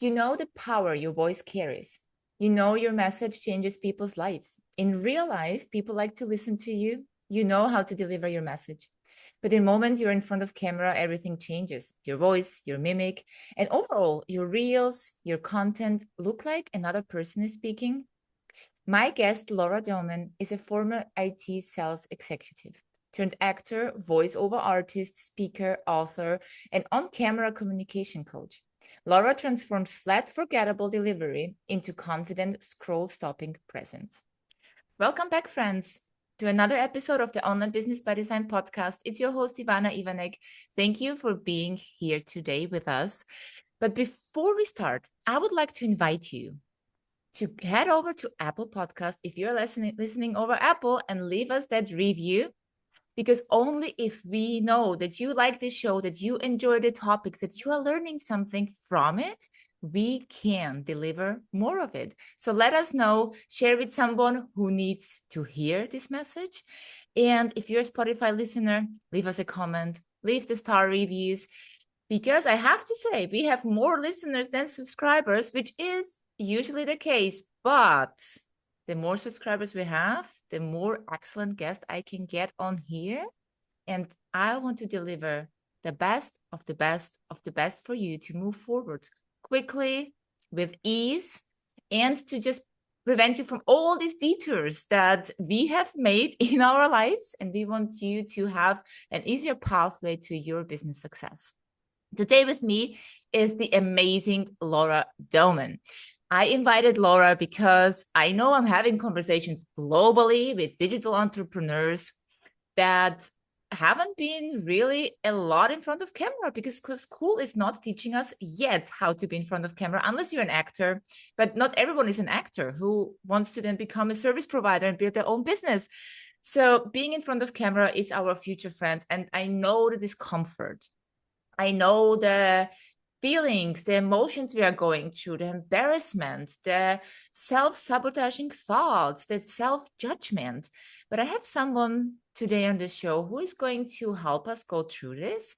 You know the power your voice carries. You know your message changes people's lives. In real life, people like to listen to you. You know how to deliver your message. But the moment you're in front of camera, everything changes. Your voice, your mimic, and overall, your reels, your content look like another person is speaking. My guest, Laura Doman, is a former IT sales executive turned actor, voiceover artist, speaker, author, and on-camera communication coach. Laura transforms flat, forgettable delivery into confident, scroll-stopping presence. Welcome back, friends, to another episode of the Online Business by Design podcast. It's your host, Ivanek. Thank you for being here today with us. But before we start, I would like to invite you to head over to Apple Podcast if you're listening over Apple and leave us that review, because only if we know that you like this show, that you enjoy the topics, that you are learning something from it, we can deliver more of it. So let us know, share with someone who needs to hear this message. And if you're a Spotify listener, leave us a comment, leave the star reviews, because I have to say, we have more listeners than subscribers, which is usually the case, but the more subscribers we have, the more excellent guests I can get on here. And I want to deliver the best of the best of the best for you to move forward quickly, with ease, and to just prevent you from all these detours that we have made in our lives. And we want you to have an easier pathway to your business success. Today with me is the amazing Laura Doman. I invited Laura because I know I'm having conversations globally with digital entrepreneurs that haven't been really a lot in front of camera, because school is not teaching us yet how to be in front of camera unless you're an actor. But not everyone is an actor who wants to then become a service provider and build their own business. So being in front of camera is our future, friends. And I know the discomfort. I know the feelings, the emotions we are going through, the embarrassment, the self-sabotaging thoughts, the self-judgment. But I have someone today on the show who is going to help us go through this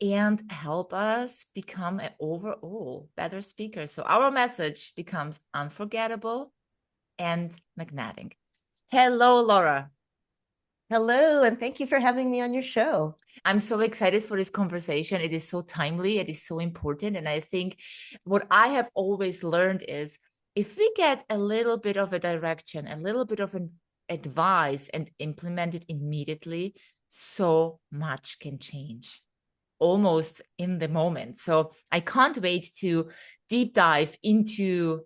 and help us become an overall better speaker. So our message becomes unforgettable and magnetic. Hello, Laura. Hello, and thank you for having me on your show. I'm so excited for this conversation. It is so timely. It is so important. And I think what I have always learned is if we get a little bit of a direction, a little bit of an advice and implement it immediately, so much can change almost in the moment. So I can't wait to deep dive into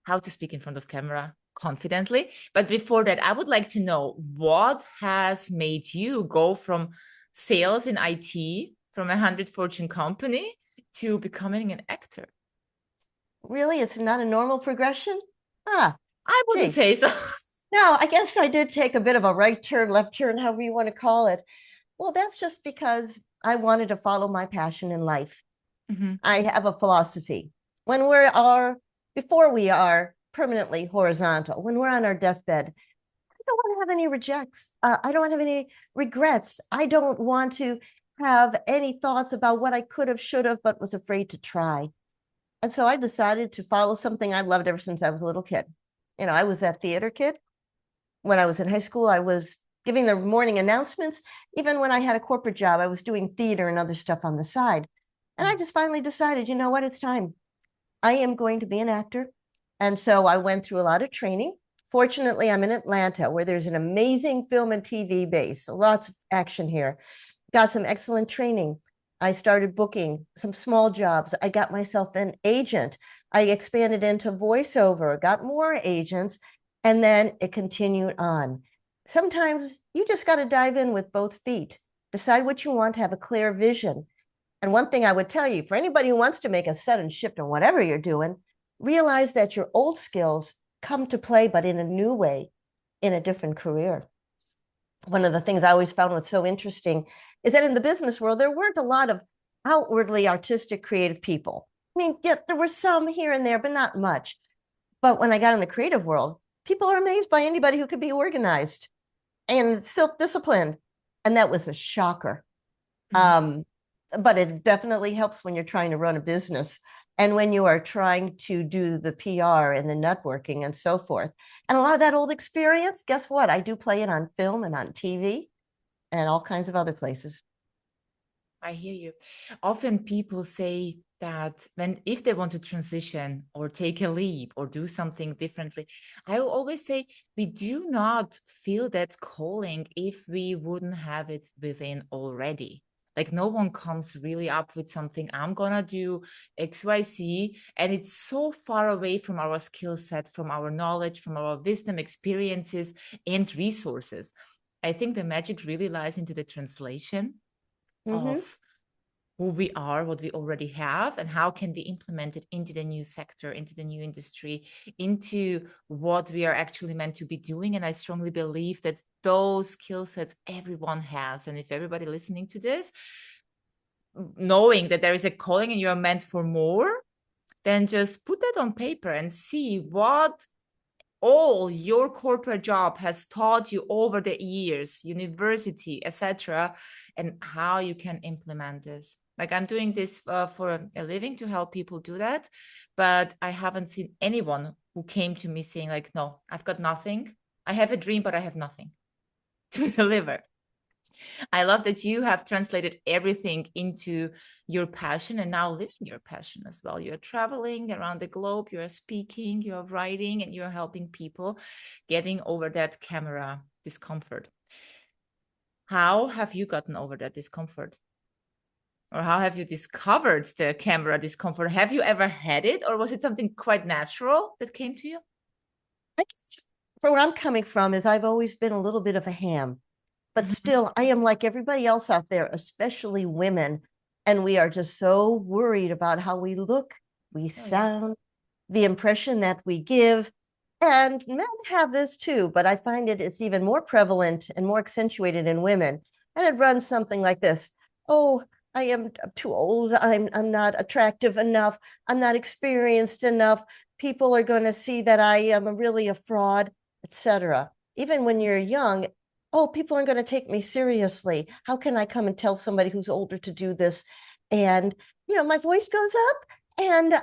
how to speak in front of camera confidently. But before that, I would like to know what has made you go from sales in IT from 100 Fortune company to becoming an actor? Really, it's not a normal progression? Ah, I wouldn't gee. say so. No, I guess I did take a bit of a right turn, left turn, however you want to call it. Well, that's just because I wanted to follow my passion in life. Mm-hmm. I have a philosophy. When before we are permanently horizontal, when we're on our deathbed, I don't want to have any rejects. I don't want to have any regrets. I don't want to have any thoughts about what I could have, should have, but was afraid to try. And so I decided to follow something I've loved ever since I was a little kid. I was that theater kid. When I was in high school, I was giving the morning announcements. Even when I had a corporate job, I was doing theater and other stuff on the side. And I just finally decided, you know what, it's time. I am going to be an actor. And so I went through a lot of training. Fortunately, I'm in Atlanta, where there's an amazing film and TV base, lots of action here. Got some excellent training. I started booking some small jobs. I got myself an agent. I expanded into voiceover, got more agents, and then it continued on. Sometimes you just got to dive in with both feet, decide what you want, have a clear vision. And one thing I would tell you, for anybody who wants to make a sudden shift in whatever you're doing, realize that your old skills come to play, but in a new way, in a different career. One of the things I always found was so interesting is that in the business world, there weren't a lot of outwardly artistic, creative people. I mean, yeah, there were some here and there, but not much. But when I got in the creative world, people are amazed by anybody who could be organized and self-disciplined. And that was a shocker. Mm-hmm. but it definitely helps when you're trying to run a business and when you are trying to do the PR and the networking and so forth. And a lot of that old experience, guess what? I do play it on film and on TV and all kinds of other places. I hear you. Often people say that if they want to transition or take a leap or do something differently, I will always say we do not feel that calling if we wouldn't have it within already. Like no one comes really up with something, I'm gonna do XYZ, and it's so far away from our skill set, from our knowledge, from our wisdom, experiences, and resources. I think the magic really lies into the translation Mm-hmm. of who we are, what we already have, and how can we implement it into the new sector, into the new industry, into what we are actually meant to be doing. And I strongly believe that those skill sets everyone has. And if everybody listening to this, knowing that there is a calling and you are meant for more, then just put that on paper and see what all your corporate job has taught you over the years, university, etc., and how you can implement this. Like I'm doing this for a living to help people do that, but I haven't seen anyone who came to me saying like, no, I've got nothing. I have a dream, but I have nothing to deliver. I love that you have translated everything into your passion and now living your passion as well. You're traveling around the globe, you're speaking, you're writing, and you're helping people getting over that camera discomfort. How have you gotten over that discomfort? Or how have you discovered the camera discomfort? Have you ever had it, or was it something quite natural that came to you? I guess for where I'm coming from is I've always been a little bit of a ham, but Mm-hmm. still I am like everybody else out there, especially women. And we are just so worried about how we look, we Oh, yeah. sound, the impression that we give. And men have this too, but I find it's even more prevalent and more accentuated in women. And it runs something like this. Oh, I am too old. I'm not attractive enough. I'm not experienced enough. People are going to see that I am really a fraud, etc. Even when you're young, oh, people aren't going to take me seriously. How can I come and tell somebody who's older to do this? And my voice goes up and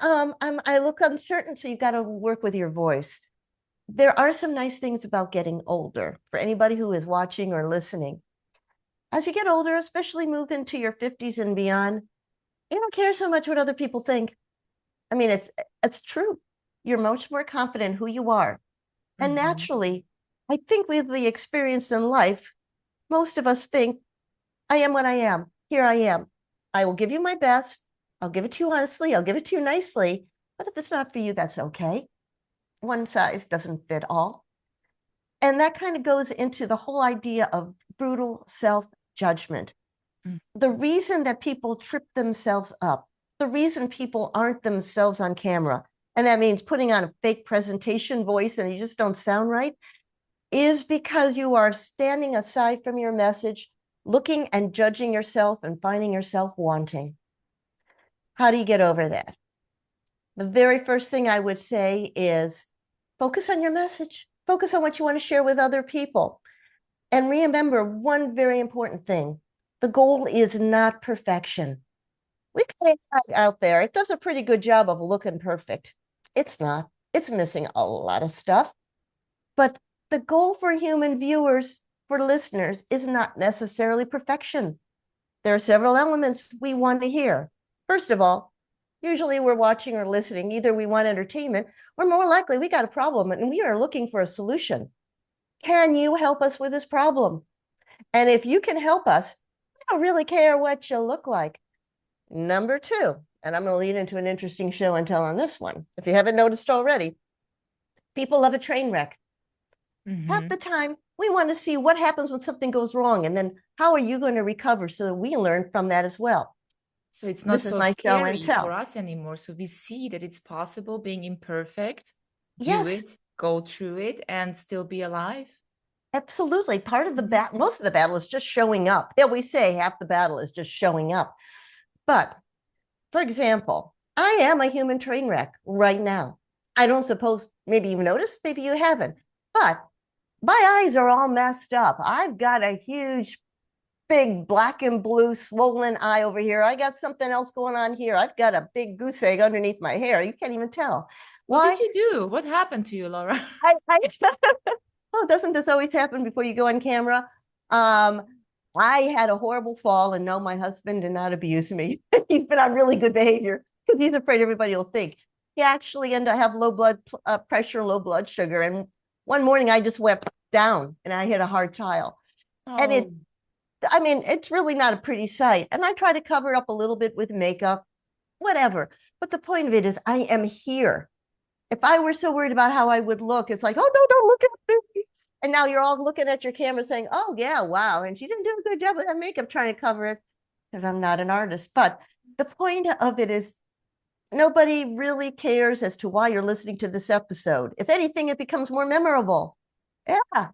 I look uncertain. So you've got to work with your voice. There are some nice things about getting older for anybody who is watching or listening. As you get older, especially move into your 50s and beyond, you don't care so much what other people think. I mean, it's true. You're much more confident who you are. And Mm-hmm. naturally, I think with the experience in life, most of us think, I am what I am. Here I am. I will give you my best. I'll give it to you honestly. I'll give it to you nicely. But if it's not for you, that's okay. One size doesn't fit all. And that kind of goes into the whole idea of brutal self-judgment. The reason that people trip themselves up, the reason people aren't themselves on camera, and that means putting on a fake presentation voice and you just don't sound right, is because you are standing aside from your message, looking and judging yourself and finding yourself wanting. How do you get over that? The very first thing I would say is focus on your message, focus on what you want to share with other people. And remember one very important thing, the goal is not perfection. We got out there, it does a pretty good job of looking perfect. It's not, it's missing a lot of stuff. But the goal for human viewers, for listeners, is not necessarily perfection. There are several elements we want to hear. First of all, usually we're watching or listening, either we want entertainment, or more likely we got a problem and we are looking for a solution. Can you help us with this problem? And if you can help us, we don't really care what you look like. Number two, and I'm going to lead into an interesting show and tell on this one. If you haven't noticed already, people love a train wreck. Half Mm-hmm. the time, we want to see what happens when something goes wrong, and then how are you going to recover so that we learn from that as well. So it's not This is so my show and scary for tell. us anymore. So we see that it's possible being imperfect, do Yes, it, go through it, and still be alive. absolutely. Part of the Mhm. battle, most of the battle is just showing up. Yeah, we say half the battle is just showing up. But for example, I am a human train wreck right now. I don't suppose, maybe you've noticed, maybe you haven't, but my eyes are all messed up. I've got a huge big black and blue swollen eye over here. I got something else going on here. I've got a big goose egg underneath my hair. You can't even tell. What Why? did you do? What happened to you, Laura? I oh, doesn't this always happen before you go on camera? Um, I had a horrible fall, and no, my husband did not abuse me. He's been on really good behavior because he's afraid everybody will think. He actually ended up have low blood pressure, low blood sugar, and one morning I just went down and I hit a hard tile, and Oh, I mean, it's really not a pretty sight. And I try to cover it up a little bit with makeup, whatever. But the point of it is, I am here. If I were so worried about how I would look, it's like, oh, no, don't look at me. And now you're all looking at your camera saying, oh, yeah, wow. And she didn't do a good job with that makeup trying to cover it because I'm not an artist. But the point of it is, nobody really cares as to why you're listening to this episode. If anything, it becomes more memorable. Yeah.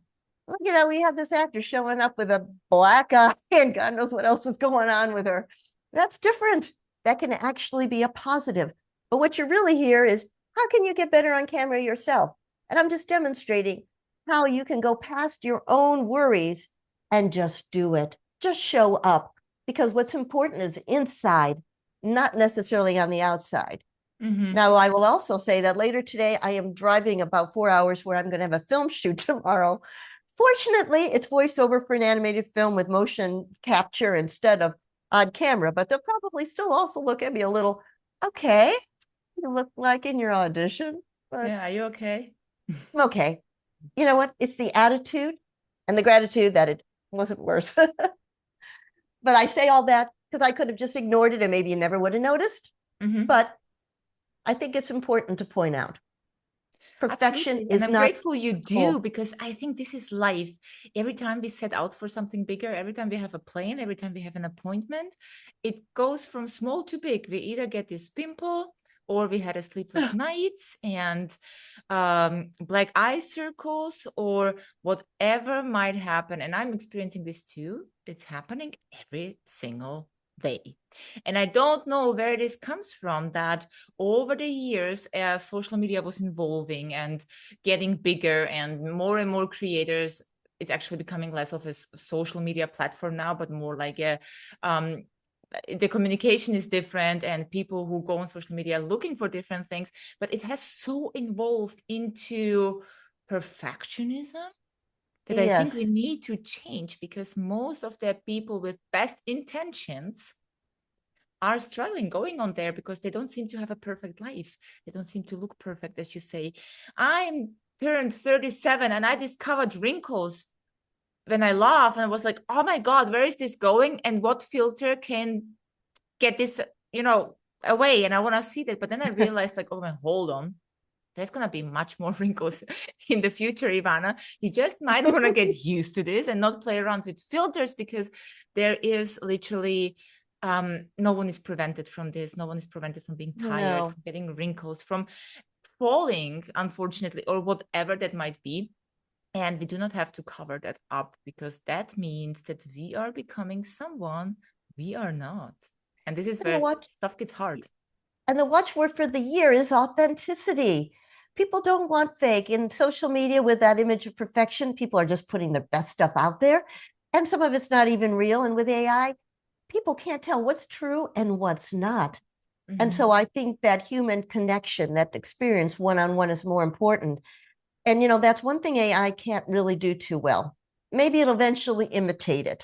Look at how we have this actor showing up with a black eye and God knows what else is going on with her. That's different. That can actually be a positive. But what you really hear is, how can you get better on camera yourself? And I'm just demonstrating how you can go past your own worries and just do it. Just show up. Because what's important is inside, not necessarily on the outside. mm-hmm. Now, I will also say that later today, I am driving about 4 hours where I'm going to have a film shoot tomorrow. Fortunately, it's voiceover for an animated film with motion capture instead of on camera, but they'll probably still also look at me a little, okay, you look like in your audition, but Yeah, are you okay? I'm okay. You know what? It's the attitude and the gratitude that it wasn't worse. But I say all that because I could have just ignored it and maybe you never would have noticed. Mm-hmm. But I think it's important to point out perfection Absolutely. And is I'm not grateful you do, because I think this is life. Every time we set out for something bigger, every time we have a plan, every time we have an appointment, it goes from small to big. We either get this pimple, or we had a sleepless nights and black eye circles, or whatever might happen. And I'm experiencing this too. It's happening every single day. And I don't know where this comes from, that over the years, as social media was evolving and getting bigger and more creators, it's actually becoming less of a social media platform now, but more like a the communication is different, and people who go on social media are looking for different things, but it has so evolved into perfectionism that I think we Yes. need to change, because most of the people with best intentions are struggling going on there because they don't seem to have a perfect life. They don't seem to look perfect, as you say. I'm turned 37 and I discovered wrinkles when I laugh, and I was like, oh my God, where is this going? And what filter can get this, away? And I want to see that. But then I realized, like, oh my, hold on. There's going to be much more wrinkles in the future, Ivana. You just might want to get used to this and not play around with filters, because there is literally no one is prevented from this. No one is prevented from being tired, No. from getting wrinkles, from falling, unfortunately, or whatever that might be. And we do not have to cover that up, because that means that we are becoming someone we are not. And this is where stuff gets hard. And the watchword for the year is authenticity. People don't want fake. In social media, with that image of perfection, people are just putting their best stuff out there. And some of it's not even real. And with AI, people can't tell what's true and what's not. Mm-hmm. And so I think that human connection, that experience one-on-one, is more important. And, that's one thing AI can't really do too well. Maybe it'll eventually imitate it.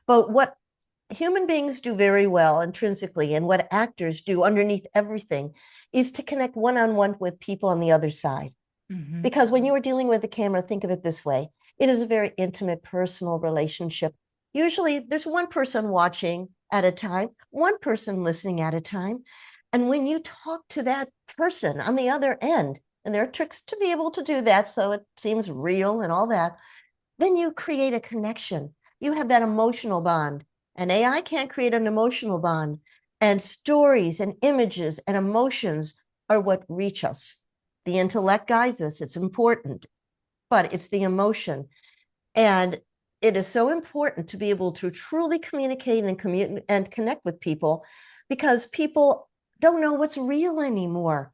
But what human beings do very well intrinsically, and what actors do underneath everything, is to connect one-on-one with people on the other side. Mm-hmm. Because when you are dealing with a camera, think of it this way. It is a very intimate, personal relationship. Usually there's one person watching at a time, one person listening at a time. And when you talk to that person on the other end, and there are tricks to be able to do that so it seems real and all that, then you create a connection. You have that emotional bond. And AI can't create an emotional bond. And stories and images and emotions are what reach us. The intellect guides us. It's important, but it's the emotion. And it is so important to be able to truly communicate and connect with people, because people don't know what's real anymore.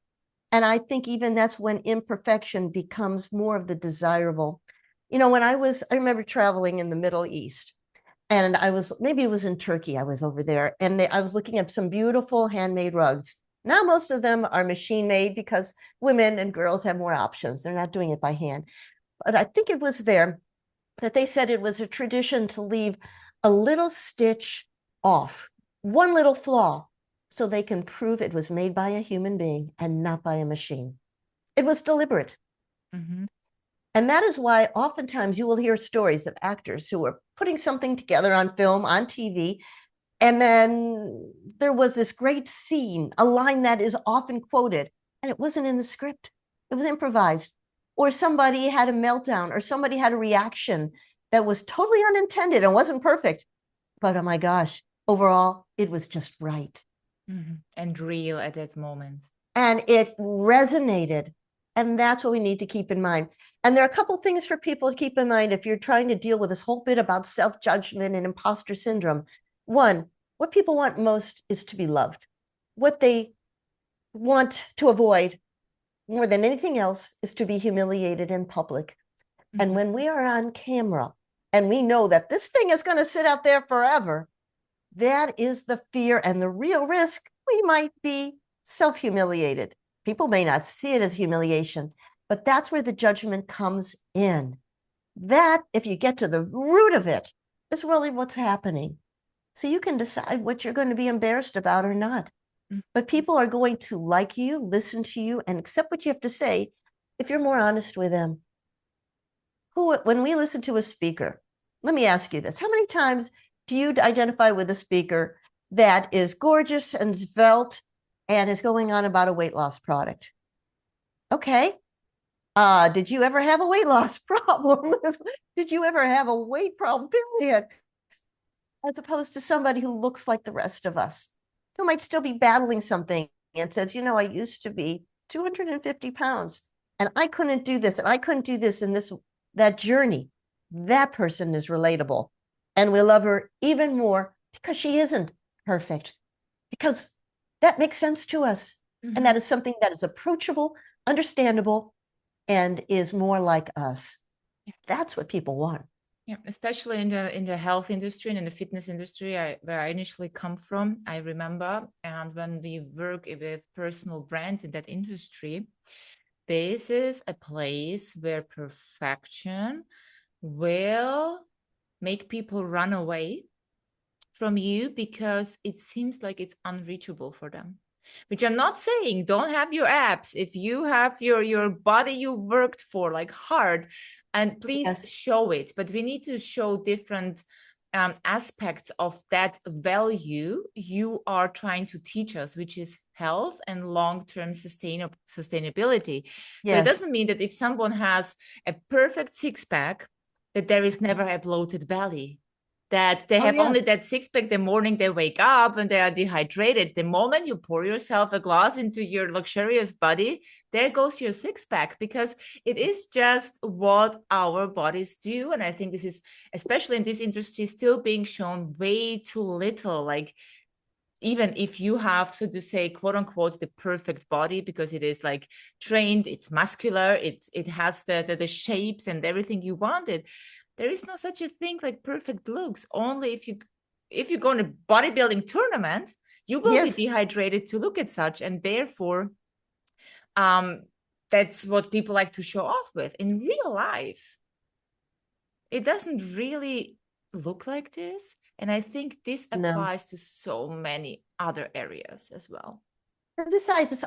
And I think even that's when imperfection becomes more of the desirable. When I remember traveling in the Middle East, And maybe it was in Turkey. I was over there and I was looking at some beautiful handmade rugs. Now, most of them are machine made because women and girls have more options. They're not doing it by hand. But I think it was there that they said it was a tradition to leave a little stitch off, one little flaw, so they can prove it was made by a human being and not by a machine. It was deliberate. Mm-hmm. And that is why oftentimes you will hear stories of actors who are putting something together on film, on TV, and then there was this great scene, a line that is often quoted, and it wasn't in the script. It was improvised. Or somebody had a meltdown, or somebody had a reaction that was totally unintended and wasn't perfect. But oh my gosh, overall, it was just right. Mm-hmm. And real at that moment. And it resonated. And that's what we need to keep in mind. And there are a couple things for people to keep in mind if you're trying to deal with this whole bit about self-judgment and imposter syndrome. One, what people want most is to be loved. What they want to avoid more than anything else is to be humiliated in public. Mm-hmm. And when we are on camera and we know that this thing is going to sit out there forever, that is the fear and the real risk. We might be self-humiliated. People may not see it as humiliation, but that's where the judgment comes in. That, if you get to the root of it, is really what's happening. So you can decide what you're going to be embarrassed about or not. Mm-hmm. But people are going to like you, listen to you, and accept what you have to say if you're more honest with them. When we listen to a speaker, let me ask you this. How many times do you identify with a speaker that is gorgeous and svelte and is going on about a weight loss product? Okay. Did you ever have a weight loss problem? Did you ever have a weight problem, period? As opposed to somebody who looks like the rest of us, who might still be battling something and says, you know, I used to be 250 pounds and I couldn't do this and I couldn't do this in that journey. That person is relatable. And we love her even more because she isn't perfect, because that makes sense to us. Mm-hmm. And that is something that is approachable, understandable, and is more like us. That's what people want. Yeah, especially in the health industry and in the fitness industry, where I initially come from, I remember. And when we work with personal brands in that industry, this is a place where perfection will make people run away from you because it seems like it's unreachable for them. Which I'm not saying don't have your abs. If you have your body you worked for like hard, and please show it. But we need to show different aspects of that value you are trying to teach us, which is health and long-term sustainability. So it doesn't mean that if someone has a perfect six-pack, that there is never a bloated belly, that they have only that six-pack the morning they wake up and they are dehydrated. The moment you pour yourself a glass into your luxurious body, there goes your six-pack, because it is just what our bodies do. And I think this is, especially in this industry, still being shown way too little. Like, even if you have, so to say, quote unquote, the perfect body, because it is like trained, it's muscular, it has the shapes and everything you wanted, there is no such a thing like perfect looks. Only if you go in a bodybuilding tournament, you will be dehydrated to look at such, and therefore that's what people like to show off with. In real life, it doesn't really look like this. And I think this applies to so many other areas as well. And besides, it's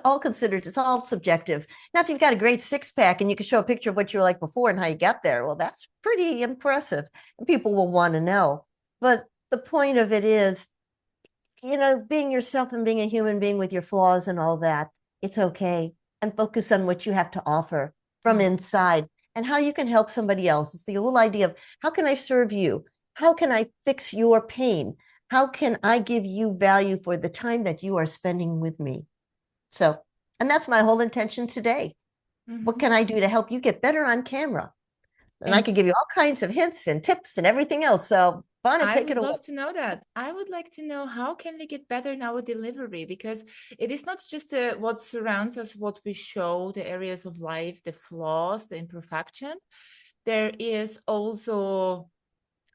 all subjective. Now, if you've got a great six-pack and you can show a picture of what you were like before and how you got there, well, that's pretty impressive. And people will want to know. But the point of it is, you know, being yourself and being a human being with your flaws and all that, it's okay. And focus on what you have to offer from inside and how you can help somebody else. It's the little idea of, how can I serve you? How can I fix your pain? How can I give you value for the time that you are spending with me? So, and that's my whole intention today. What can I do to help you get better on camera? And I can give you all kinds of hints and tips and everything else. So, Ivana, take it away. I would love to know that. I would like to know, how can we get better in our delivery? Because it is not just what surrounds us, what we show, the areas of life, the flaws, the imperfection. There is also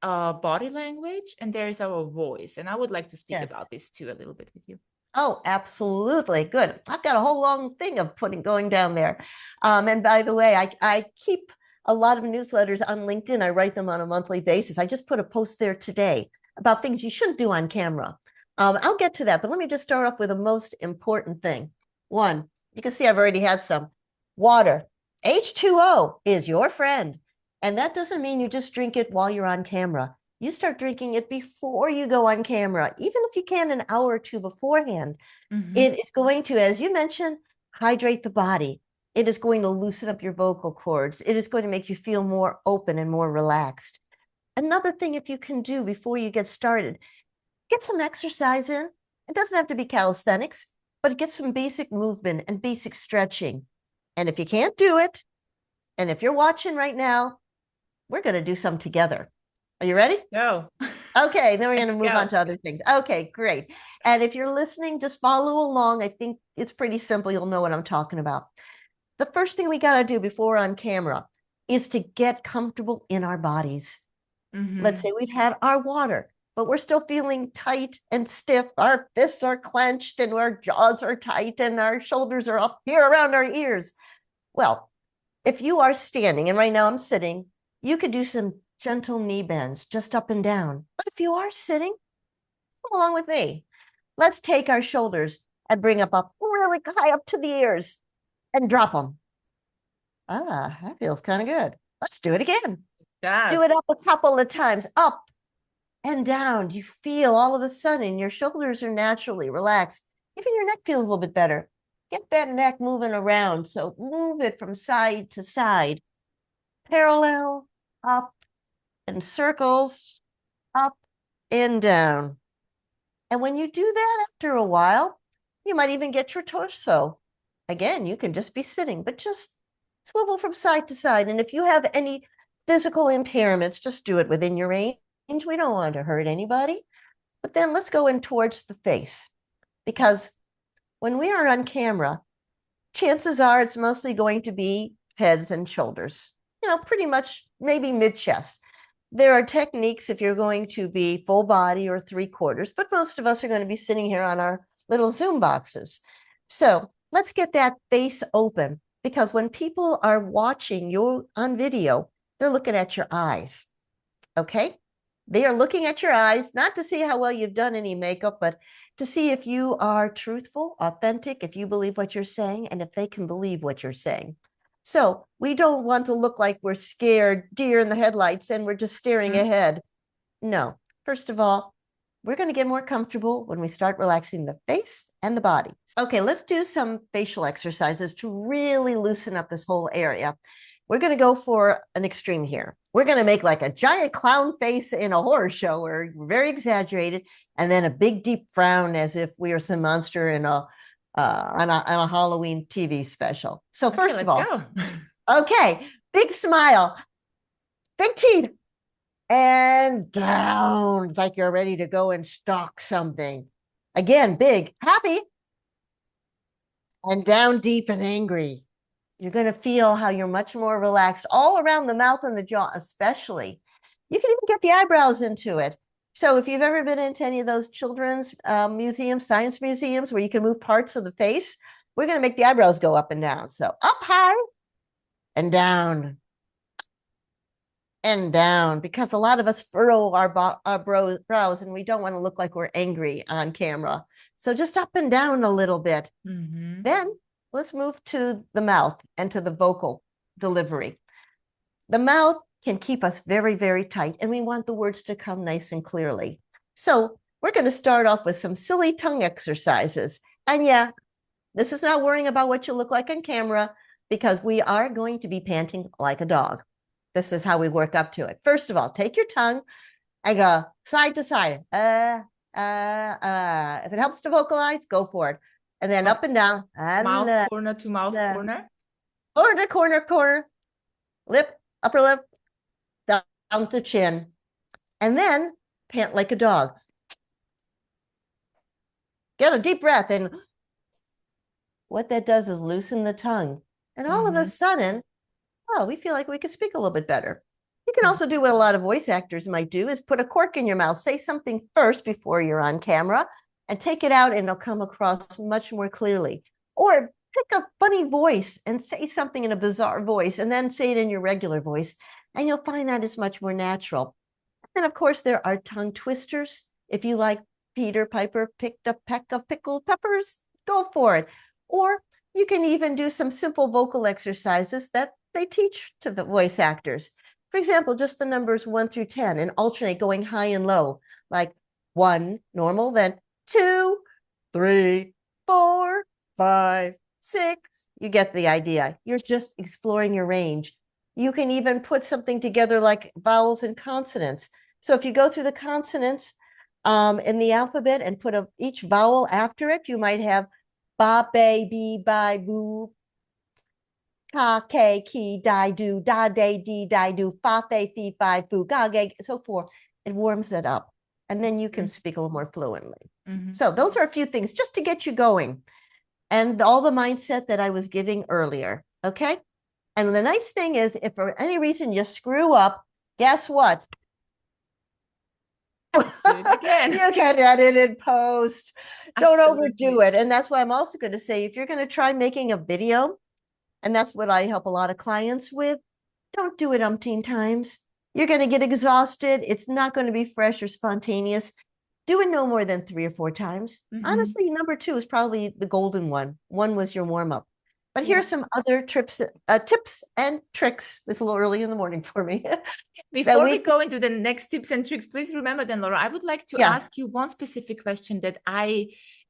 body language and there is our voice. And I would like to speak Yes. about this too a little bit with you. Oh, absolutely. Good. I've got a whole long thing of going down there. And by the way, I keep a lot of newsletters on LinkedIn. I write them on a monthly basis. I just put a post there today about things you shouldn't do on camera. I'll get to that, but let me just start off with the most important thing. One, you can see I've already had some water. H2O is your friend. And that doesn't mean you just drink it while you're on camera. You start drinking it before you go on camera, even if you can an hour or two beforehand. It is going to, as you mentioned, hydrate the body. It is going to loosen up your vocal cords. It is going to make you feel more open and more relaxed. Another thing, if you can do before you get started, get some exercise in. It doesn't have to be calisthenics, but get some basic movement and basic stretching. And if you can't do it, and if you're watching right now, we're going to do some together. Are you ready? Go. Okay, then we're going to Let's move go. on to other things. Okay, great. And if you're listening, just follow along. I think it's pretty simple. You'll know what I'm talking about. The first thing we got to do before we're on camera is to get comfortable in our bodies. Let's say we've had our water, but we're still feeling tight and stiff. Our fists are clenched and our jaws are tight and our shoulders are up here around our ears. Well, if you are standing, and right now I'm sitting, you could do some gentle knee bends just up and down. But if you are sitting, come along with me. Let's take our shoulders and bring up really high up to the ears and drop them. Ah, that feels kind of good. Let's do it again. Yes. Do it up a couple of times, up and down. You feel all of a sudden your shoulders are naturally relaxed. Even your neck feels a little bit better. Get that neck moving around. So move it from side to side, parallel, up, and circles, up and down. And when you do that after a while, you might even get your torso. Again, you can just be sitting, but just swivel from side to side. And if you have any physical impairments, just do it within your range. We don't want to hurt anybody. But then let's go in towards the face. Because when we are on camera, chances are it's mostly going to be heads and shoulders, pretty much maybe mid-chest. There are techniques if you're going to be full body or 3/4, but most of us are going to be sitting here on our little Zoom boxes. So let's get that face open, because when people are watching you on video, they're looking at your eyes, okay? They are looking at your eyes, not to see how well you've done any makeup, but to see if you are truthful, authentic, if you believe what you're saying, and if they can believe what you're saying. So we don't want to look like we're scared, deer in the headlights, and we're just staring ahead. No. First of all, we're going to get more comfortable when we start relaxing the face and the body. Okay, let's do some facial exercises to really loosen up this whole area. We're going to go for an extreme here. We're going to make like a giant clown face in a horror show, where we're very exaggerated, and then a big deep frown as if we are some monster in on a Halloween TV special. So first of all, go. Okay, big smile, big teeth, and down like you're ready to go and stalk something. Again, big, happy, and down deep and angry. You're going to feel how you're much more relaxed all around the mouth and the jaw, especially. You can even get the eyebrows into it. So if you've ever been into any of those children's museums, science museums, where you can move parts of the face, we're going to make the eyebrows go up and down. So up high and down and down, because a lot of us furrow our brows and we don't want to look like we're angry on camera. So just up and down a little bit. Then let's move to the mouth and to the vocal delivery. The mouth can keep us very, very tight, and we want the words to come nice and clearly. So we're going to start off with some silly tongue exercises. And yeah, this is not worrying about what you look like on camera, because we are going to be panting like a dog. This is how we work up to it. First of all, take your tongue and go side to side. If it helps to vocalize, go for it. And then up and down. Mouth corner to mouth corner. Corner to corner, corner. Lip, upper lip, down to chin. And then pant like a dog. Get a deep breath. And what that does is loosen the tongue. And all of a sudden, oh, we feel like we can speak a little bit better. You can also do what a lot of voice actors might do is put a cork in your mouth, say something first before you're on camera, and take it out and it'll come across much more clearly. Or pick a funny voice and say something in a bizarre voice and then say it in your regular voice, and you'll find that is much more natural. And of course, there are tongue twisters. If you like Peter Piper picked a peck of pickled peppers, go for it. Or you can even do some simple vocal exercises that they teach to the voice actors. For example, just the numbers 1 through 10 and alternate going high and low, like 1, normal, then 2, 3, 4, 5, 6. You get the idea. You're just exploring your range. You can even put something together like vowels and consonants. So if you go through the consonants in the alphabet and put each vowel after it, you might have ba, ba, bee, bi, boo, ka, ke, ki, di, do, da, de, di, di, do, fa, fe, fi, fi, fu, ga, ge, so forth. It warms it up. And then you can speak a little more fluently. So those are a few things just to get you going. And all the mindset that I was giving earlier. Okay. And the nice thing is, if for any reason you screw up, guess what? Do it again. You can edit and post. Don't Absolutely. overdo it. And that's why I'm also going to say, if you're going to try making a video, and that's what I help a lot of clients with, don't do it umpteen times. You're going to get exhausted. It's not going to be fresh or spontaneous. Do it no more than 3 or 4 times. Honestly, number 2 is probably the golden one. 1 was your warm up. But here's some other tips and tricks. It's a little early in the morning for me. Before we go into the next tips and tricks, please remember then, Laura, I would like to ask you one specific question that I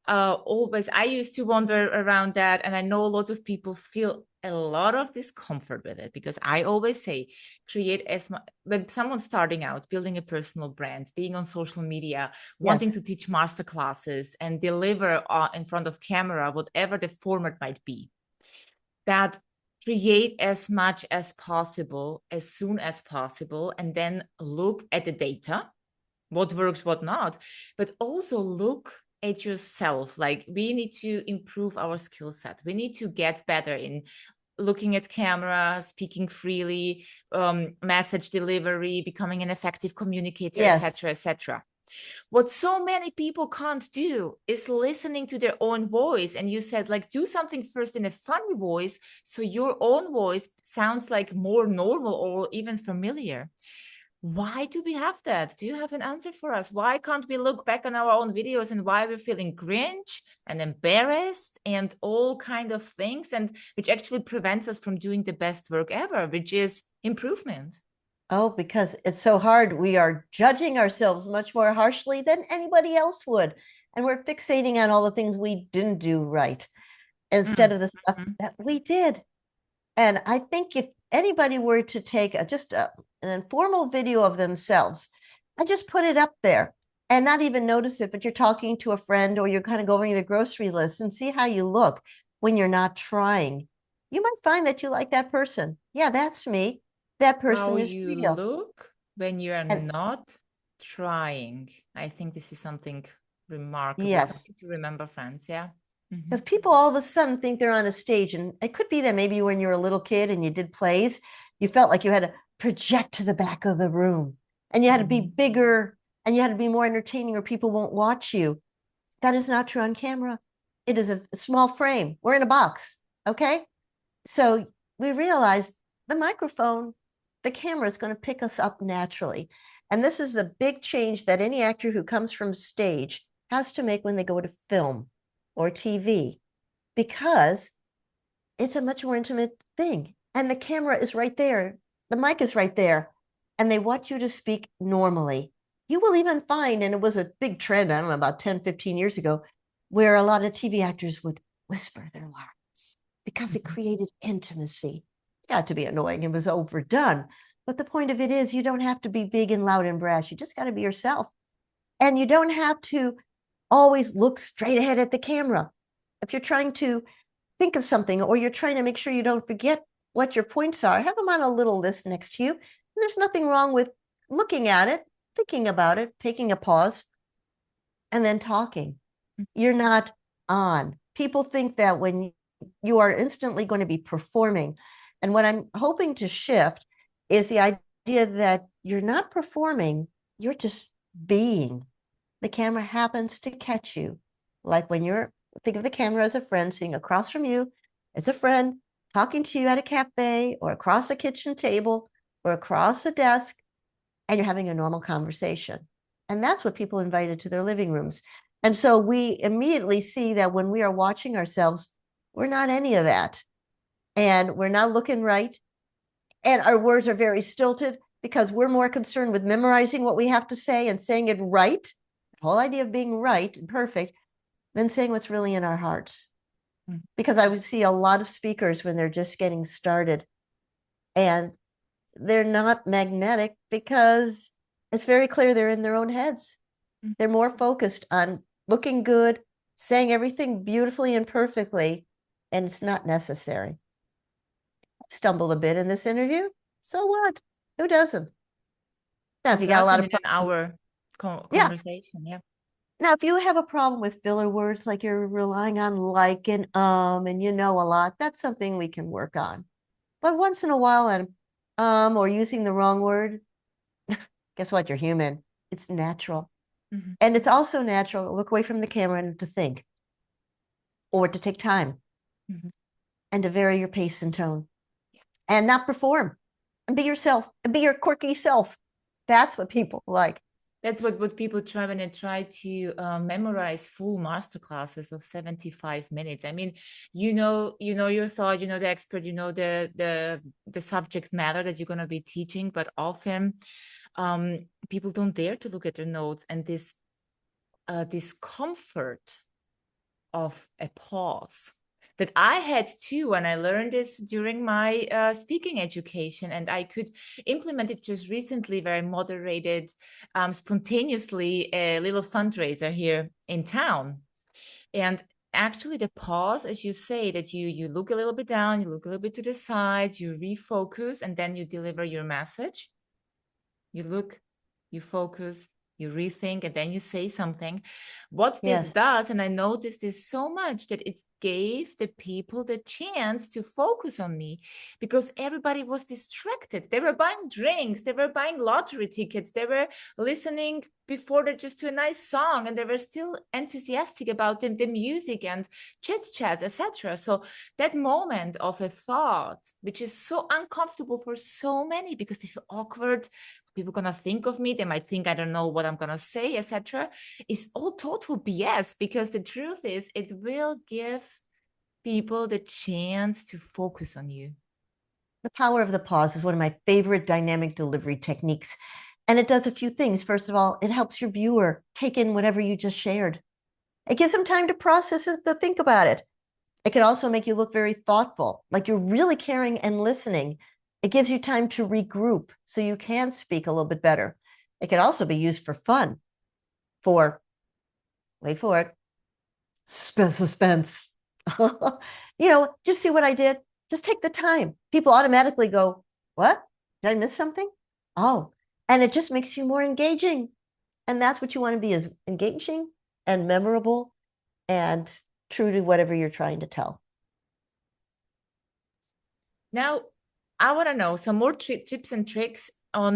used to wonder around that. And I know lots of people feel a lot of discomfort with it, because I always say, create as much, when someone's starting out, building a personal brand, being on social media, wanting to teach master classes and deliver in front of camera, whatever the format might be, that create as much as possible, as soon as possible, and then look at the data, what works, what not, but also look at yourself. Like, we need to improve our skill set. We need to get better in looking at camera, speaking freely, message delivery, becoming an effective communicator, etc., etc. What so many people can't do is listening to their own voice. And you said, like, do something first in a funny voice, so your own voice sounds like more normal or even familiar. Why do we have that? Do you have an answer for us? Why can't we look back on our own videos, and why we're feeling cringe and embarrassed and all kind of things, and which actually prevents us from doing the best work ever, which is improvement? Oh, because it's so hard. We are judging ourselves much more harshly than anybody else would. And we're fixating on all the things we didn't do right instead of the stuff that we did. And I think if anybody were to take an informal video of themselves, I just put it up there and not even notice it, but you're talking to a friend or you're kind of going through the grocery list and see how you look when you're not trying. You might find that you like that person. Yeah, that's me. That person How is you real. look when you are not trying. I think this is something remarkable, something to remember, friends. Yeah. Because people all of a sudden think they're on a stage, and it could be that maybe when you were a little kid and you did plays, you felt like you had to project to the back of the room and you had to be bigger and you had to be more entertaining or people won't watch you. That is not true on camera. It is a small frame. We're in a box. Okay. So we realized the microphone, the camera is going to pick us up naturally. And this is the big change that any actor who comes from stage has to make when they go to film or TV, because it's a much more intimate thing. And the camera is right there. The mic is right there. And they want you to speak normally. You will even find, and it was a big trend, I don't know, about 10, 15 years ago, where a lot of TV actors would whisper their lines because it created intimacy. It got to be annoying. It was overdone. But the point of it is, you don't have to be big and loud and brash. You just got to be yourself. And you don't have to always look straight ahead at the camera. If you're trying to think of something or you're trying to make sure you don't forget what your points are, have them on a little list next to you. And there's nothing wrong with looking at it, thinking about it, taking a pause, and then talking. You're not on. People think that when you are instantly going to be performing. And what I'm hoping to shift is the idea that you're not performing, you're just being. The camera happens to catch you. Like when you're, think of the camera as a friend sitting across from you, as a friend talking to you at a cafe or across a kitchen table or across a desk, and you're having a normal conversation. And that's what people invited to their living rooms. And so we immediately see that when we are watching ourselves, we're not any of that. And we're not looking right. And our words are very stilted because we're more concerned with memorizing what we have to say and saying it right. The whole idea of being right and perfect than saying what's really in our hearts. Because I would see a lot of speakers when they're just getting started and they're not magnetic because it's very clear they're in their own heads. They're more focused on looking good, saying everything beautifully and perfectly, and it's not necessary. Stumbled a bit in this interview. So what? Who doesn't? Now, if you got a lot of in an hour conversation, yeah. Now, if you have a problem with filler words, like you're relying on like and you know a lot, that's something we can work on. But once in a while, and or using the wrong word, guess what? You're human. It's natural. And it's also natural to look away from the camera and to think, or to take time, and to vary your pace and tone, and not perform, and be yourself, and be your quirky self. That's what people like. That's what people try when they try to memorize full master classes of 75 minutes. I mean, you know your thought, you know the expert, you know the subject matter that you're going to be teaching, but often people don't dare to look at their notes, and this discomfort of a pause that I had too when I learned this during my speaking education, and I could implement it just recently, where I moderated spontaneously a little fundraiser here in town. And actually the pause, as you say, that you look a little bit down, you look a little bit to the side, you refocus, and then you deliver your message. You look, you focus, you rethink, and then you say something. What this does, and I noticed this so much, that it gave the people the chance to focus on me, because everybody was distracted. They were buying drinks, they were buying lottery tickets, they were listening before that just to a nice song, and they were still enthusiastic about the music and chit chat, etc. So that moment of a thought, which is so uncomfortable for so many because they feel awkward, people gonna think of me, they might think I don't know what I'm gonna say, etc., is all total BS, because the truth is it will give people the chance to focus on you. The power of the pause is one of my favorite dynamic delivery techniques, and it does a few things. First of all, it helps your viewer take in whatever you just shared. It gives them time to process it, to think about it. It can also make you look very thoughtful, like you're really caring and listening. It gives you time to regroup so you can speak a little bit better. It can also be used for fun, for, wait for it, suspense. Just see what I did. Just take the time. People automatically go, what? Did I miss something? Oh, and it just makes you more engaging. And that's what you want to be, is engaging and memorable and true to whatever you're trying to tell. Now, I want to know some more tips and tricks on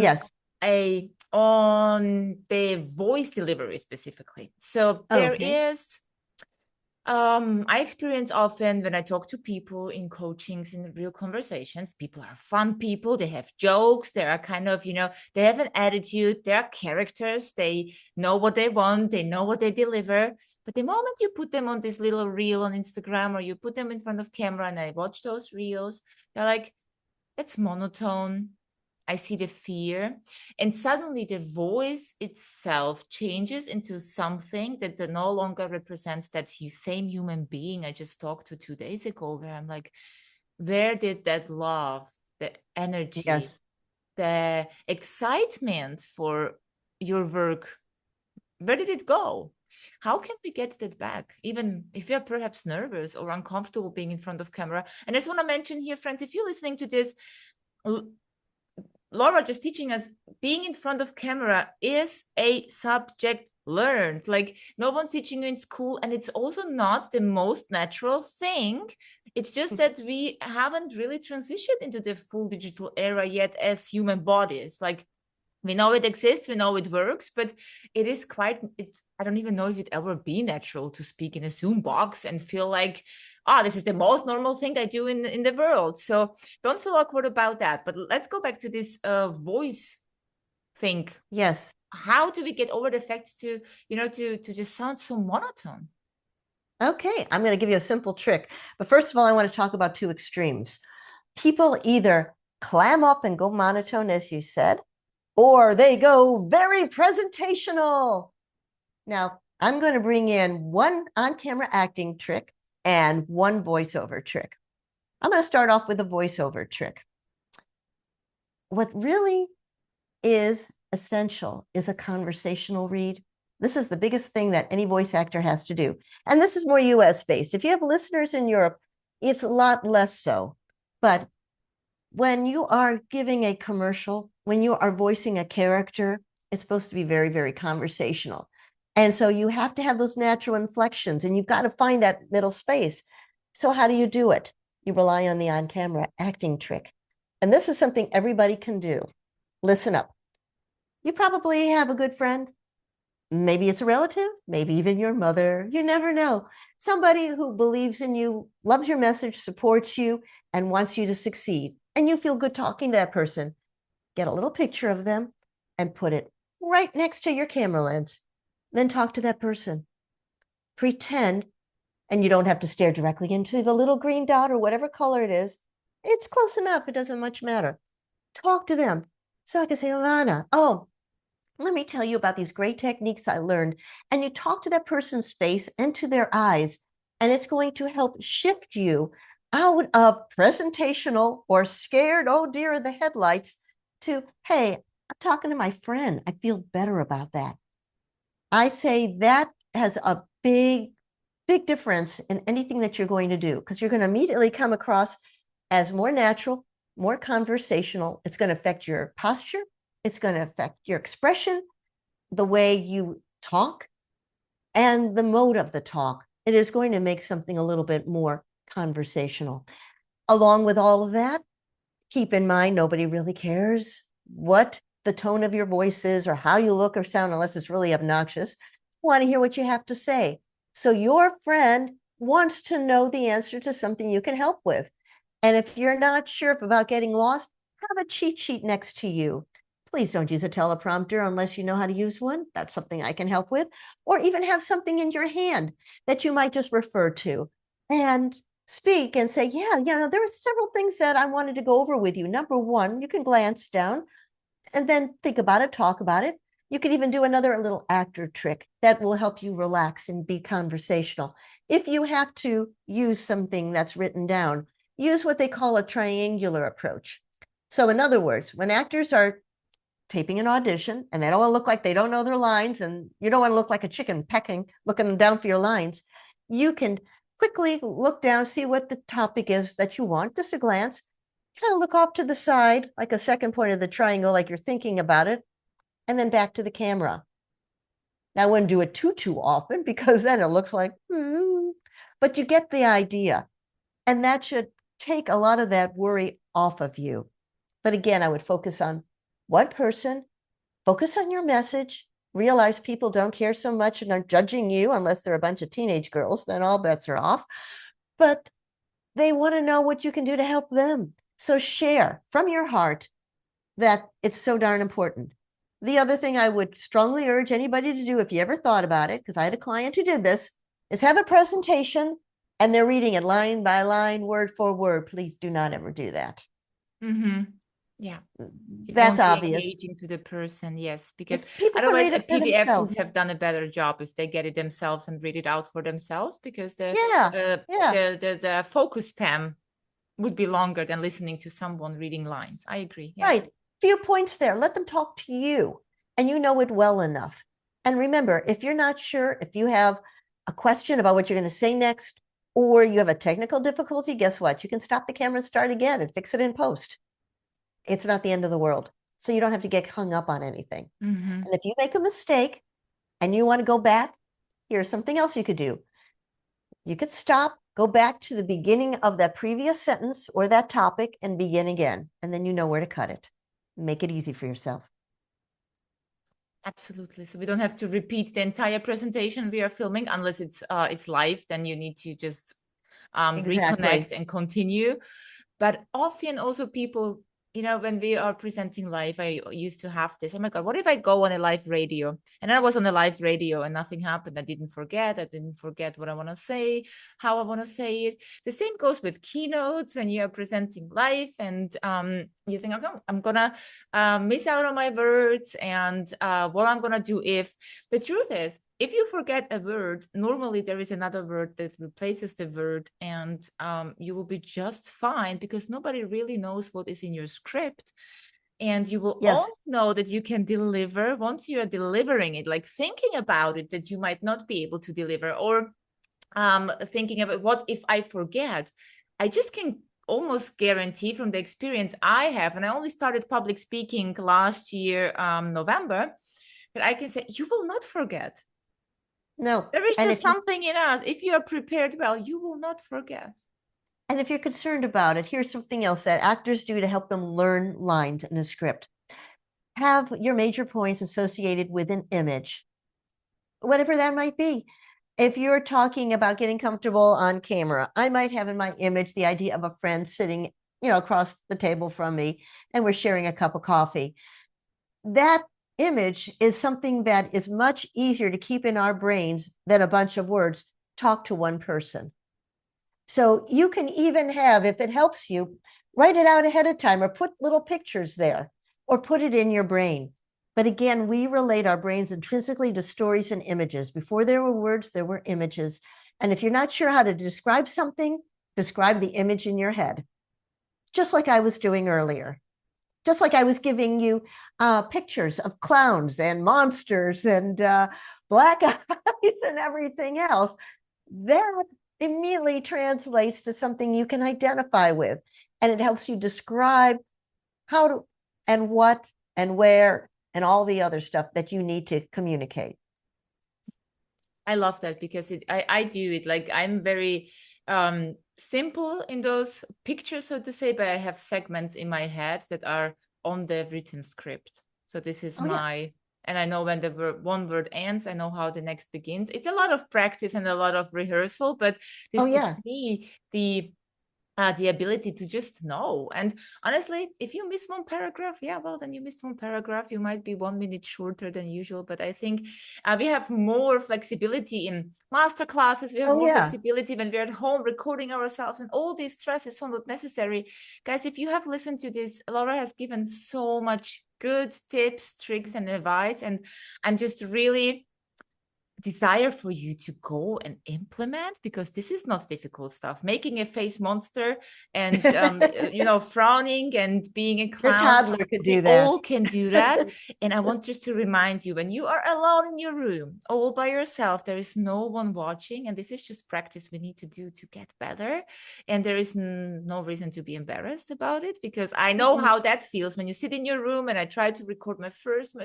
the voice delivery specifically. So there is, I experience often when I talk to people in coachings, in real conversations, people are fun people, they have jokes, they are kind of, they have an attitude, they are characters, they know what they want, they know what they deliver. But the moment you put them on this little reel on Instagram, or you put them in front of camera and I watch those reels, they're like, it's monotone. I see the fear, and suddenly the voice itself changes into something that no longer represents that same human being I just talked to 2 days ago, where I'm like, where did that love, the energy, the excitement for your work, where did it go? How can we get that back, even if you're perhaps nervous or uncomfortable being in front of camera? And I just want to mention here, friends, if you're listening to this, Laura just teaching us, being in front of camera is a subject learned. Like no one's teaching you in school, and it's also not the most natural thing. It's just that we haven't really transitioned into the full digital era yet as human bodies. Like we know it exists, we know it works, but it is quite, I don't even know if it'd ever be natural to speak in a Zoom box and feel like, this is the most normal thing I do in the world. So don't feel awkward about that. But let's go back to this voice thing. Yes. How do we get over the fact to just sound so monotone? Okay, I'm going to give you a simple trick. But first of all, I want to talk about two extremes. People either clam up and go monotone, as you said, or they go very presentational. Now, I'm going to bring in one on-camera acting trick and one voiceover trick. I'm going to start off with a voiceover trick. What really is essential is a conversational read. This is the biggest thing that any voice actor has to do. And this is more US based. If you have listeners in Europe, it's a lot less so. But when you are giving a commercial, when you are voicing a character, it's supposed to be very, very conversational. And so you have to have those natural inflections, and you've got to find that middle space. So how do you do it? You rely on the on-camera acting trick. And this is something everybody can do. Listen up. You probably have a good friend. Maybe it's a relative, maybe even your mother. You never know. Somebody who believes in you, loves your message, supports you, and wants you to succeed. And you feel good talking to that person. Get a little picture of them and put it right next to your camera lens. Then talk to that person. Pretend, and you don't have to stare directly into the little green dot or whatever color it is. It's close enough. It doesn't much matter. Talk to them. So I can say, Ivana, let me tell you about these great techniques I learned. And you talk to that person's face and to their eyes, and it's going to help shift you out of presentational or scared, oh dear, in the headlights, to, hey, I'm talking to my friend. I feel better about that. I say that has a big, big difference in anything that you're going to do, because you're going to immediately come across as more natural, more conversational. It's going to affect your posture. It's going to affect your expression, the way you talk, and the mode of the talk. It is going to make something a little bit more conversational. Along with all of that, keep in mind, nobody really cares what the tone of your voice is or how you look or sound, unless it's really obnoxious. I want to hear what you have to say. So your friend wants to know the answer to something you can help with. And if you're not sure about getting lost, have a cheat sheet next to you. Please don't use a teleprompter unless you know how to use one. That's something I can help with. Or even have something in your hand that you might just refer to and speak and say, yeah, there were several things that I wanted to go over with you. Number one, you can glance down and then think about it, talk about it. You could even do another little actor trick that will help you relax and be conversational. If you have to use something that's written down, use what they call a triangular approach. So in other words, when actors are taping an audition and they don't want to look like they don't know their lines, and you don't want to look like a chicken pecking, looking down for your lines, you can quickly look down, see what the topic is that you want, just a glance, kind of look off to the side, like a second point of the triangle, like you're thinking about it, and then back to the camera. Now, I wouldn't do it too often, because then it looks like, but you get the idea. And that should take a lot of that worry off of you. But again, I would focus on one person, focus on your message, realize people don't care so much and are judging you unless they're a bunch of teenage girls, then all bets are off. But they want to know what you can do to help them. So share from your heart that it's so darn important. The other thing I would strongly urge anybody to do, if you ever thought about it, because I had a client who did this, is have a presentation and they're reading it line by line, word for word. Please do not ever do that. Mm-hmm. Yeah. It That's won't be obvious. engaging to the person, yes, because People can otherwise read a it for PDF themselves. would have done a better job if they get it themselves and read it out for themselves, because the focus span would be longer than listening to someone reading lines. I agree. Yeah. Right. Few points there. Let them talk to you and you know it well enough. And remember, if you're not sure, if you have a question about what you're going to say next, or you have a technical difficulty, guess what? You can stop the camera and start again and fix it in post. It's not the end of the world. So you don't have to get hung up on anything. Mm-hmm. And if you make a mistake and you want to go back, here's something else you could do. You could stop, go back to the beginning of that previous sentence or that topic and begin again. And then you know where to cut it. Make it easy for yourself. Absolutely. So we don't have to repeat the entire presentation we are filming unless it's live. Then you need to just Exactly. reconnect and continue. But often also people, when we are presenting live, I used to have this, oh my God, what if I go on a live radio? And I was on a live radio and nothing happened. I didn't forget what I want to say, how I want to say it. The same goes with keynotes when you are presenting live and you think, okay, I'm going to miss out on my words and what I'm going to do if. The truth is, if you forget a word, normally there is another word that replaces the word and you will be just fine because nobody really knows what is in your script. And you will Yes. all know that you can deliver once you are delivering it, like thinking about it that you might not be able to deliver or thinking about what if I forget. I just can almost guarantee from the experience I have, and I only started public speaking last year, November, but I can say you will not forget. No. There is And just if you something in us. If you are prepared well, you will not forget. and if you're concerned about it, here's something else that actors do to help them learn lines in a script. Have your major points associated with an image, whatever that might be. If you're talking about getting comfortable on camera, I might have in my image the idea of a friend sitting, across the table from me, and we're sharing a cup of coffee. That image is something that is much easier to keep in our brains than a bunch of words. Talk to one person. So you can even have, if it helps you, write it out ahead of time or put little pictures there or put it in your brain. But again, we relate our brains intrinsically to stories and images. Before there were words, there were images. And if you're not sure how to describe something, describe the image in your head, just like I was doing earlier. Just like I was giving you pictures of clowns and monsters and black eyes and everything else. That immediately translates to something you can identify with. And it helps you describe how to and what and where and all the other stuff that you need to communicate. I love that because I do it like I'm very simple in those pictures, so to say, but I have segments in my head that are on the written script. So this is and I know when the one word ends, I know how the next begins. It's a lot of practice and a lot of rehearsal, but this gives me the ability to just know. And honestly, if you miss one paragraph, well, then you missed one paragraph. You might be 1 minute shorter than usual, but I think we have more flexibility in master classes. We have more flexibility when we're at home recording ourselves, and all this stress is so not necessary. Guys, if you have listened to this, Laura has given so much good tips, tricks, and advice, and I'm just really desire for you to go and implement, because this is not difficult stuff. Making a face monster and frowning and being a clown, your toddler could do that. all can do that. And I want just to remind you, when you are alone in your room all by yourself, there is no one watching, and this is just practice we need to do to get better. And there is no reason to be embarrassed about it, because I know how that feels when you sit in your room. And I tried to record my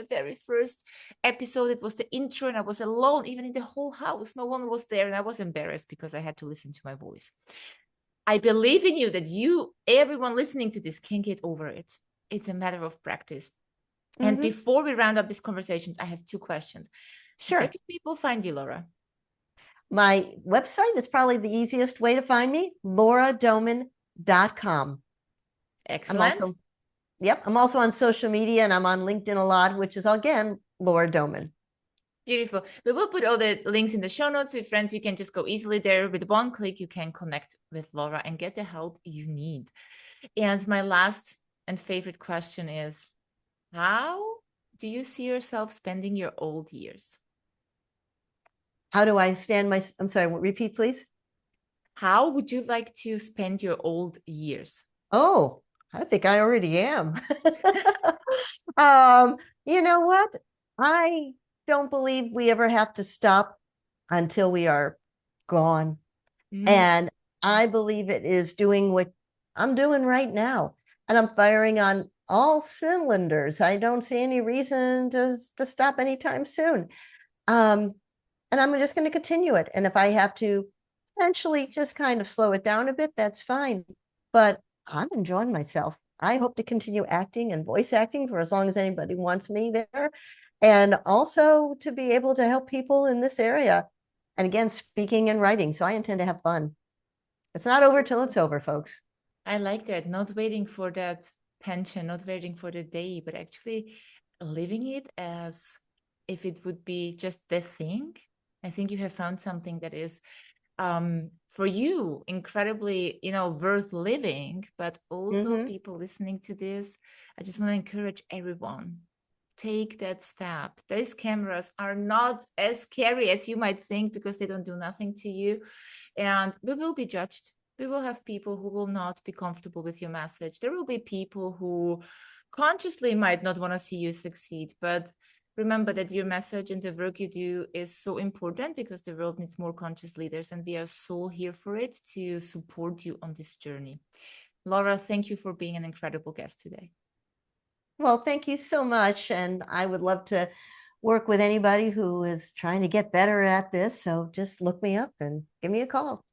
very first episode. It was the intro, and I was alone, even in the whole house. No one was there, and I was embarrassed because I had to listen to my voice. I believe in you that everyone listening to this, can get over it. It's a matter of practice. And before we round up these conversations, I have 2 questions. Sure. Where can people find you, Laura? My website is probably the easiest way to find me, lauradoman.com. Excellent. I'm also on social media, and I'm on LinkedIn a lot, which is, again, Laura Doman. Beautiful. We will put all the links in the show notes. So friends, you can just go easily there. With one click, you can connect with Laura and get the help you need. And my last and favorite question is, how do you see yourself spending your old years? How do I I'm sorry, repeat, please. How would you like to spend your old years? Oh, I think I already am. You know what? I don't believe we ever have to stop until we are gone. And I believe it is doing what I'm doing right now. And I'm firing on all cylinders. I don't see any reason to stop anytime soon. And I'm just going to continue it. And if I have to potentially just kind of slow it down a bit, that's fine. But I'm enjoying myself. I hope to continue acting and voice acting for as long as anybody wants me there. And also to be able to help people in this area. And again, speaking and writing. So I intend to have fun. It's not over till it's over, folks. I like that. Not waiting for that pension, not waiting for the day, but actually living it as if it would be just the thing. I think you have found something that is for you incredibly, worth living, but also Mm-hmm. people listening to this. I just want to encourage everyone. Take that step. These cameras are not as scary as you might think because they don't do nothing to you. And we will be judged. We will have people who will not be comfortable with your message. There will be people who consciously might not want to see you succeed, but remember that your message and the work you do is so important because the world needs more conscious leaders, and we are so here for it to support you on this journey. Laura, thank you for being an incredible guest today. Well, thank you so much. And I would love to work with anybody who is trying to get better at this. So just look me up and give me a call.